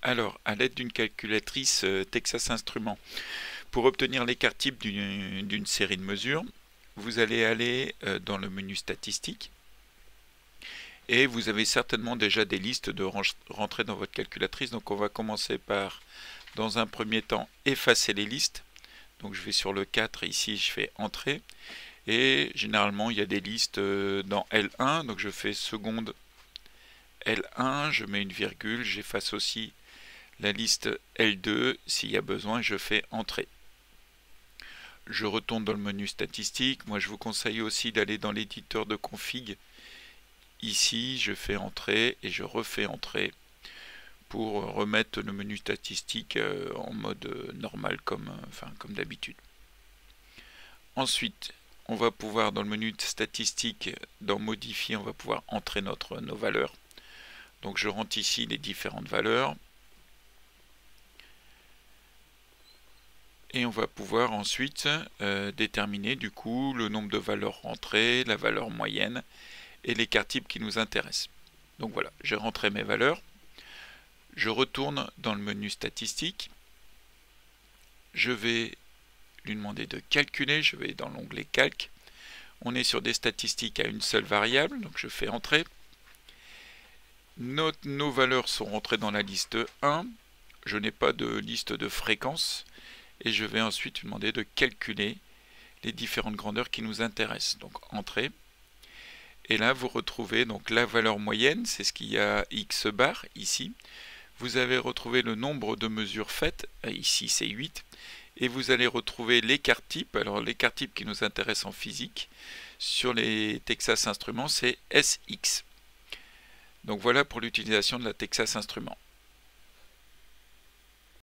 Alors, à l'aide d'une calculatrice Texas Instruments, pour obtenir l'écart type d'une série de mesures, vous allez aller dans le menu Statistiques et vous avez certainement déjà des listes de rentrer dans votre calculatrice. Donc on va commencer par, dans un premier temps, effacer les listes. Donc je vais sur le 4, ici je fais Entrée. Et généralement il y a des listes dans L1, donc je fais seconde L1, je mets une virgule, j'efface aussi la liste L2, s'il y a besoin, je fais Entrée. Je retourne dans le menu Statistiques. Moi je vous conseille aussi d'aller dans l'éditeur de config. Ici je fais Entrée et je refais Entrée pour remettre le menu statistique en mode normal comme d'habitude. Ensuite, on va pouvoir dans le menu statistique, dans modifier, on va pouvoir entrer nos valeurs. Donc je rentre ici les différentes valeurs. Et on va pouvoir ensuite déterminer du coup le nombre de valeurs rentrées, la valeur moyenne et l'écart type qui nous intéresse. Donc voilà, j'ai rentré mes valeurs. Je retourne dans le menu statistique. Je vais lui demander de calculer. Je vais dans l'onglet calque. On est sur des statistiques à une seule variable, donc je fais entrer. Nos valeurs sont rentrées dans la liste 1. Je n'ai pas de liste de fréquence. Et je vais ensuite lui demander de calculer les différentes grandeurs qui nous intéressent. Donc entrée. Et là vous retrouvez donc la valeur moyenne, c'est ce qu'il y a X bar ici. Vous avez retrouvé le nombre de mesures faites, ici c'est 8, et vous allez retrouver l'écart type. Alors l'écart type qui nous intéresse en physique, sur les Texas Instruments, c'est SX. Donc voilà pour l'utilisation de la Texas Instruments.